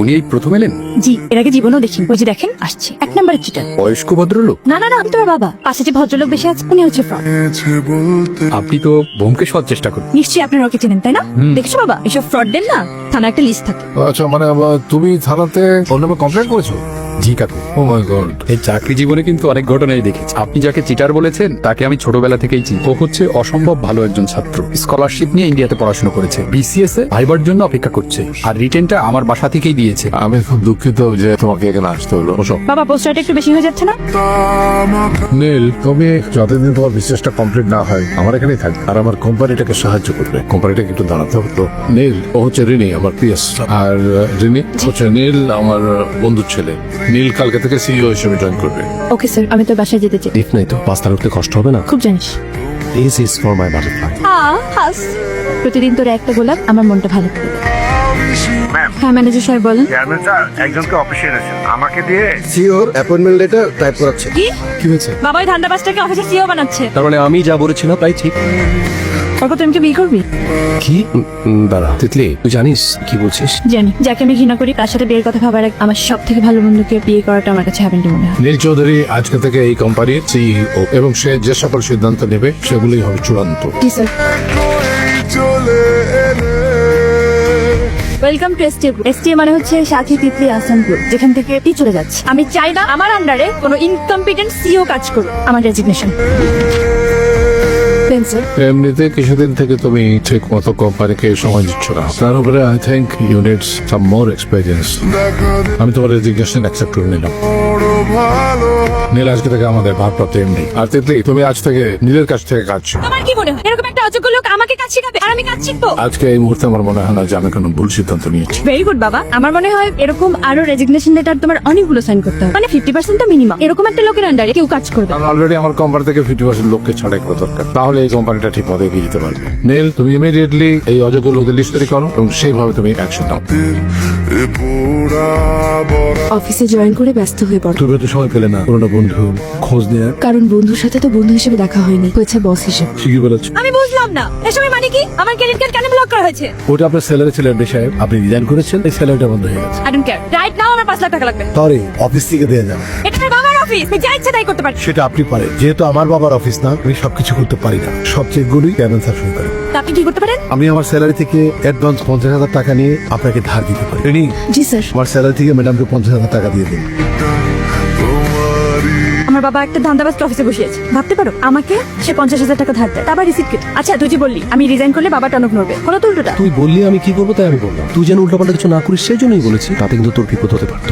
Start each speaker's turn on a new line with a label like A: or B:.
A: উনি এই প্রথম এলেন?
B: জি, এর আগে জীবনেও দেখিনি। ওই যে দেখেন আসছে, 1 নম্বরের চিটার।
A: বয়স্ক ভদ্রলোক?
B: না না না, আমি তোমার বাবা। পাশে যে ভদ্রলোক বেশি আছে উনি হচ্ছে ফ্রড।
A: আপনি তো ব্যোমকেশ হওয়ার চেষ্টা করুন।
B: নিশ্চয়ই আপনার ওকে চেনেন, তাই না? দেখছো বাবা, এসব ফ্রডদের না থানা একটা লিস্ট থাকে।
C: আচ্ছা, মানে তুমি থানাতে ওর নামে কমপ্লেন করেছো?
A: জি কাকু।
C: ও মাই গড।
A: এই চাকরি জীবনে কিন্তু অনেক ঘটনাই দেখেছি। আপনি যাকে চিটার বলেছেন তাকে আমি ছোটবেলা থেকেই চিনি। ও হচ্ছে অসম্ভব ভালো একজন ছাত্র। স্কলারশিপ নিয়ে ইন্ডিয়াতে পড়াশোনা করেছে। বিসিএস এ ভাইবার জন্য অপেক্ষা করছে, আর রিটেনটা আমার বাসা থেকেই দিয়েছে।
C: আমি খুব দুঃখিত যে তোমাকে এখানে আসতে হলো। বসো।
B: বাবা, পোস্টারটা একটু বেশি হয়ে যাচ্ছে না?
C: নীল, তুমি যতদিন তোমার বিজনেসটা কমপ্লিট না হয় আমার এখানেই থাকবে, আর আমার কোম্পানিটাকে সাহায্য করবে। কোম্পানিটাকে একটু দাঁড়াতে হবে তো। নীল ও হচ্ছে রিনি, আমার পিএস। আর রিনি হচ্ছে নীল আমার বন্ধুর ছেলে। নীল কালকে থেকে সিইও হিসেবে জয়েন করবে।
B: ওকে স্যার, আমি তো বাসায় যেতে চাই।
D: লিফট নাই তো, পাঁচতলা উঠতে কষ্ট হবে না?
B: খুব জানিস।
D: This is for my butterfly.
B: হাস প্রতিদিন তোর একটা গোলাপ আমার মনটা ভালো করে দেয়। হ্যাঁ ম্যানেজার সাহেব বলেন।
E: চেয়ারম্যান স্যার, একজনকে অফিসে এনেছেন আমাকে দিয়ে।
F: সিওর অ্যাপয়েন্টমেন্ট লেটার টাইপ করাচ্ছে।
B: কি
D: কি হয়েছে?
B: বাবা ওই ধান্দাবাজটাকে অফিসে সিও বানাচ্ছে।
D: তার মানে আমি যা বলেছিলাম তাই ঠিক।
B: তারপর তুই আমাকে বিয়ে করবি?
D: কি? দাঁড়া তিতলি, তুই জানিস কি বলছিস?
B: জানি, যাকে আমি ঘৃণা করি তার সাথে বিয়ের কথা ভাবার আগে আমার সব থেকে ভালো বন্ধুকে বিয়ে করাটা আমার কাছে হ্যাপেন্ড মনে হয়।
C: নীল চৌধুরী আজকে থেকে এই কোম্পানির সিইও, এবং সে যে সকল সিদ্ধান্ত নেবে সেগুলোই হবে চূড়ান্ত।
B: জি sir. Welcome to STA. STA মানে হচ্ছে সাথী তিতলি আসানপুর, যেখান থেকে টি চলে যাচ্ছে। আমি চাই না আমার আন্ডারে কোনো ইনকম্পিটেন্ট সিও কাজ করুক। আমার রেজিগনেশন।
C: এমনিতে কিছুদিন থেকে তুমি ঠিক মতো কোম্পানিকে সময় দিচ্ছ না, তার উপরে I think you need some more experience. আমি তোমার রেজিগনেশন অ্যাকসেপ্ট করে নিলাম। নীল আজকে থেকে আমাদের ভারপ্রাপ্ত এমডি। আর তিতলি, তুমি আজ থেকে নীলের কাছ থেকে কাজ শিখো।
B: তোমার কি মনে হয় এরকম একটা অযোগ্য লোক আমাকে কাজ শেখাবে আর আমি কাজ শিখবো?
C: আজকে এই মুহূর্তে আমার মনে হয় না যে আমি কোনো ভুল সিদ্ধান্ত নিয়েছি।
B: ভেরি গুড বাবা। আমার মনে হয় এরকম আরো রেজিগনেশন লেটার তোমার অনেকগুলো সাইন করতে হবে, মানে 50% তো মিনিমাম। এরকম একটা লোকের আন্ডারে কেউ কাজ করবে।
C: কারণ অলরেডি আমার কোম্পানি থেকে 50% লোককে ছাড়াই করা দরকার, তাহলে এই কোম্পানিটা ঠিক মতো এগিয়ে যেতে পারবে। নীল, তুমি ইমিডিয়েটলি এই অযোগ্য লোকদের লিস্ট তৈরি করো এবং সেইভাবে তুমি অ্যাকশন নাও।
G: অফিসে জয়েন করে ব্যস্ত হয়ে পড়ো,
C: তুমি তো সময় পেলে না পুরোনো বন্ধু খোঁজ নেওয়ার?
G: কারণ বন্ধুর সাথে তো বন্ধু হিসেবে দেখা হয়নি, হয়েছে বস হিসেবে।
C: ঠিকই বলেছ।
B: আমি বুঝলাম না এসব মানে কি? আমার ক্রেডিট কার্ড কেন ব্লক করা হয়েছে?
C: ওটা আপনার স্যালারি ছিল এমডি সাহেব, আপনি রিজাইন করেছেন, এই স্যালারিটা বন্ধ হয়ে গেছে।
B: I don't care. Right now আমার 5 লাখ টাকা লাগবে।
C: সরি, অফিস থেকে দিয়ে যান।
B: এটা আমার বাবার অফিস, আমি যা ইচ্ছা তাই করতে পারি।
C: সেটা আপনি পারেন, যেহেতু আমার বাবার অফিস না, আমি সবকিছু করতে পারি না। সব চেকগুলি চেয়ারম্যান স্যার শুরু করেন।
B: তা আপনি কি করতে পারেন?
C: আমি আমার স্যালারি থেকে অ্যাডভান্স 50,000 টাকা নিয়ে আপনাকে ধার দিতে পারি। রিনি,
G: জি স্যার।
C: আমার স্যালারি থেকে ম্যাডামকে 50,000 টাকা দিয়ে দিন।
B: আমার বাবা একটা ধান্দাবাজকে অফিসে বসিয়েছে, ভাবতে পারো? আমাকে সে 50,000 টাকা ধার দেয়, আবার রিসিট কেটে। আচ্ছা তুই যে বললি আমি রিজাইন করলে বাবা টনক নড়বে, হলো তো উল্টোটা?
D: তুই বললি আমি কি করবো তাই আমি বললাম। তুই যেন উল্টাপাল্টা কিছু না করিস সেই জন্যই বলেছি, তাতে কিন্তু তোর বিপদ হতে পারতো।